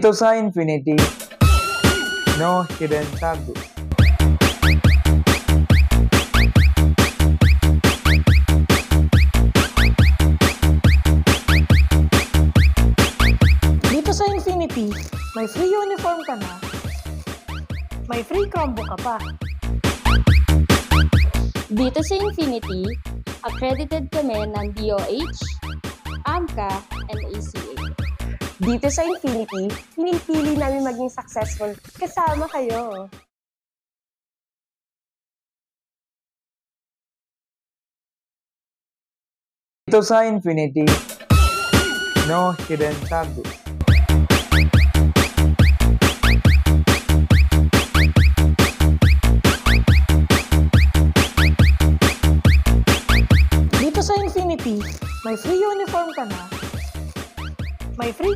Dito sa Infinity, no hidden taboo. Dito sa Infinity, may free uniform ka na, may free combo ka pa. Dito sa Infinity, accredited kami ng DOH, AMCA, and ACA. Dito sa Infinity, pinipili namin maging successful kasama kayo. Dito sa Infinity, no hidden taboo. Dito sa Infinity, may free uniform ka na, may free